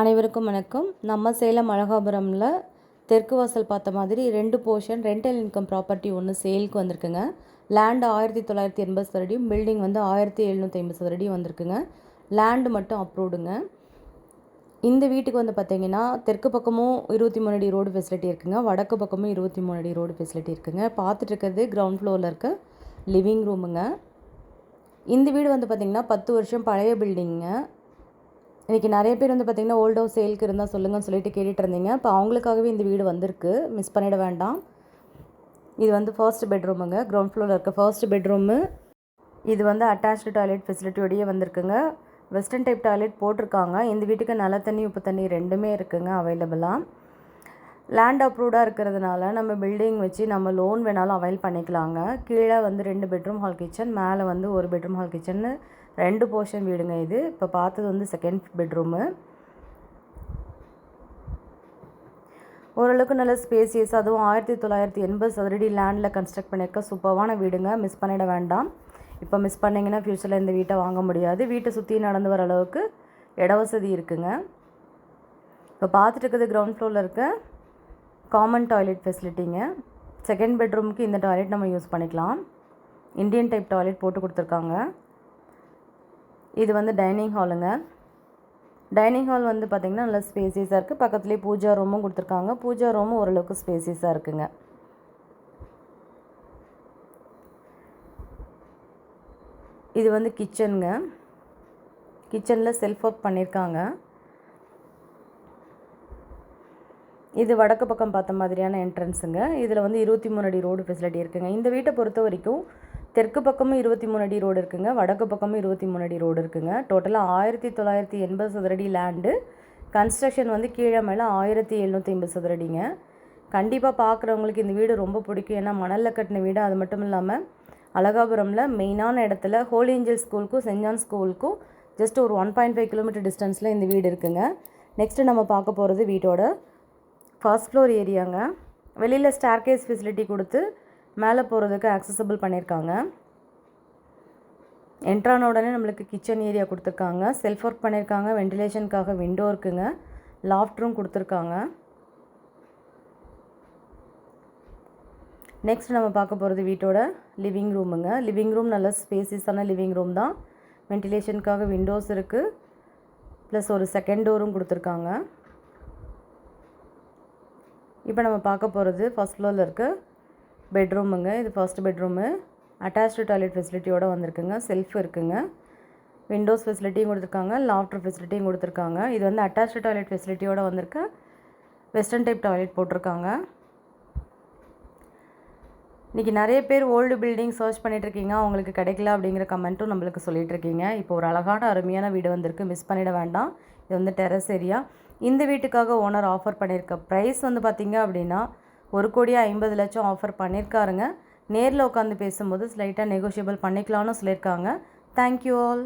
அனைவருக்கும் வணக்கம். நம்ம சேலம் அழகாபுரமில் தெற்கு வாசல் பார்த்த மாதிரி 2 போர்ஷன் ரெண்டல் இன்கம் ப்ராப்பர்ட்டி ஒன்று சேலுக்கு வந்திருக்குங்க. லேண்டு 1980 சதுரடியும், பில்டிங் வந்து 1750 சதுரடியும் வந்திருக்குங்க. லேண்டு மட்டும் அப்ரூவ்டுங்க. இந்த வீட்டுக்கு வந்து பார்த்திங்கன்னா தெற்கு பக்கமும் 23 அடி ரோடு ஃபெசிலிட்டி இருக்குங்க, வடக்கு பக்கமும் 23 அடி ரோடு ஃபெசிலிட்டி இருக்குங்க. பார்த்துட்டு இருக்கிறது கிரவுண்ட் ஃப்ளோரில் இருக்க லிவிங் ரூமுங்க. இந்த வீடு வந்து பார்த்திங்கன்னா 10 வருஷம் பழைய பில்டிங்க. இன்றைக்கி நிறைய பேர் வந்து பார்த்திங்கன்னா ஓல்ட் ஹவுஸ் சேலுக்கு இருந்தால் சொல்லுங்கன்னு சொல்லிட்டு கேட்டுட்டு இருந்தீங்க. இப்போ அவங்களுக்காகவே இந்த வீடு வந்திருக்கு, மிஸ் பண்ணிட வேண்டாம். இது வந்து ஃபர்ஸ்ட் பெட்ரூமுங்க, கிரவுண்ட் ஃப்ளோரில் இருக்க ஃபர்ஸ்ட் பெட்ரூமு. இது வந்து அட்டாச்டு டாய்லெட் ஃபெசிலிட்டியோடையே வந்திருக்குங்க. வெஸ்டர்ன் டைப் டாய்லெட் போட்டிருக்காங்க. இந்த வீட்டுக்கு நல்ல தண்ணி உப்பு தண்ணி ரெண்டுமே இருக்குங்க அவைலபிளாக. லேண்ட் அப்ரூவ்டாக இருக்கிறதுனால நம்ம பில்டிங் வச்சு நம்ம லோன் வேணாலும் அவைல் பண்ணிக்கலாங்க. கீழே வந்து 2 பெட்ரூம் ஹால் கிச்சன், மேலே வந்து 1 பெட்ரூம் ஹால் கிச்சன்னு 2 போர்ஷன் வீடுங்க. இது இப்போ பார்த்தது வந்து செகண்ட் பெட்ரூமு. ஓரளவுக்கு நல்ல ஸ்பேசியஸ், அதுவும் 1980 சதுரடி லேண்டில் கன்ஸ்ட்ரக்ட் பண்ணியிருக்க சூப்பரான வீடுங்க, மிஸ் பண்ணிட வேண்டாம். இப்போ மிஸ் பண்ணிங்கன்னா ஃப்யூச்சரில் இந்த வீட்டை வாங்க முடியாது. வீட்டை சுற்றி நடந்து வர அளவுக்கு இட வசதி இருக்குங்க. இப்போ பார்த்துட்டு இருக்கிறது கிரவுண்ட் ஃப்ளோரில் இருக்க காமன் டாய்லெட் ஃபெசிலிட்டிங்க. செகண்ட் பெட்ரூமுக்கு இந்த டாய்லெட் நம்ம யூஸ் பண்ணிக்கலாம். இந்தியன் டைப் டாய்லெட் போட்டு கொடுத்துருக்காங்க. இது வந்து டைனிங் ஹாலுங்க. டைனிங் ஹால் வந்து பார்த்திங்கன்னா நல்லா ஸ்பேசியஸாக இருக்குது. பக்கத்துலேயே பூஜா ரூமும் கொடுத்துருக்காங்க. பூஜா ரூமும் ஓரளவுக்கு ஸ்பேசியஸாக இருக்குங்க. இது வந்து கிச்சனுங்க. கிச்சனில் செல்ஃப் ஒர்க் பண்ணியிருக்காங்க. இது வடக்கு பக்கம் பார்த்த மாதிரியான என்ட்ரன்ஸுங்க. இதில் வந்து 23 அடி ரோடு ஃபெசிலிட்டி இருக்குங்க. இந்த வீட்டை பொறுத்த வரைக்கும் தெற்கு பக்கமும் 23 அடி ரோடு இருக்குங்க, வடக்கு பக்கமும் 23 அடி ரோடு இருக்குங்க. டோட்டலாக 1980 சதுரடி லேண்டு. கன்ஸ்ட்ரக்ஷன் வந்து கீழே மேலே 1750 சதுரடிங்க. கண்டிப்பாக பார்க்குறவங்களுக்கு இந்த வீடு ரொம்ப பிடிக்கும். ஏன்னா மணலில் கட்டின வீடு. அது மட்டும் இல்லாமல் அழகாபுரமில் மெயினான இடத்துல ஹோலி ஏஞ்சல் ஸ்கூலுக்கும் சென்ட் ஜான் ஸ்கூலுக்கும் ஜஸ்ட் ஒரு 1.5 கிலோமீட்டர் டிஸ்டன்ஸில் இந்த வீடு இருக்குங்க. நெக்ஸ்ட்டு நம்ம பார்க்க போகிறது வீட்டோட ஃபர்ஸ்ட் ஃப்ளோர் ஏரியாங்க. வெளியில் ஸ்டேர்கேஸ் ஃபெசிலிட்டி கொடுத்து மேலே போகிறதுக்கு ஆக்சசபிள் பண்ணியிருக்காங்க. என்ட்ரான உடனே நம்மளுக்கு கிச்சன் ஏரியா கொடுத்துருக்காங்க. செல்ஃப் ஒர்க் பண்ணியிருக்காங்க. வென்டிலேஷனுக்காக விண்டோ இருக்குங்க. லாஃப்ட் ரூம் கொடுத்துருக்காங்க. நெக்ஸ்ட் நம்ம பார்க்க போகிறது வீட்டோட லிவிங் ரூமுங்க. லிவிங் ரூம் நல்ல ஸ்பேசியஸான லிவிங் ரூம் தான். வென்டிலேஷனுக்காக விண்டோஸ் இருக்குது, ப்ளஸ் ஒரு செகண்ட் டோரும் கொடுத்துருக்காங்க. இப்போ நம்ம பார்க்க போகிறது ஃபர்ஸ்ட் ஃப்ளோரில் இருக்க பெட்ரூமுங்க. இது ஃபர்ஸ்ட் பெட்ரூமு. அட்டாச்டு டாய்லெட் ஃபெசிலிட்டியோடு வந்திருக்குங்க. செல்ஃப் இருக்குங்க. விண்டோஸ் ஃபெசிலிட்டியும் கொடுத்துருக்காங்க, லாஃப்டர் ஃபெசிலிட்டியும் கொடுத்துருக்காங்க. இது வந்து அட்டாச்டு டாய்லெட் ஃபெசிலிட்டியோடு வந்திருக்க வெஸ்டர்ன் டைப் டாய்லெட் போட்டிருக்காங்க. இன்றைக்கி நிறைய பேர் ஓல்டு பில்டிங் சர்ச் பண்ணிகிட்ருக்கீங்க, அவங்களுக்கு கிடைக்கல அப்படிங்கிற கமெண்ட்டும் நம்மளுக்கு சொல்லிகிட்ருக்கீங்க. இப்போ ஒரு அழகான அருமையான வீடு வந்திருக்கு, மிஸ் பண்ணிட வேண்டாம். இது வந்து டெரஸ் ஏரியா. இந்த வீட்டுக்காக ஓனர் ஆஃபர் பண்ணியிருக்க ப்ரைஸ் வந்து பார்த்திங்க அப்படின்னா 1,50,00,000 ஆஃபர் பண்ணியிருக்காருங்க. நேரில் உட்காந்து பேசும்போது ஸ்லைட்டாக நெகோஷியபிள் பண்ணிக்கலாம்னு சொல்லியிருக்காங்க. Thank you all.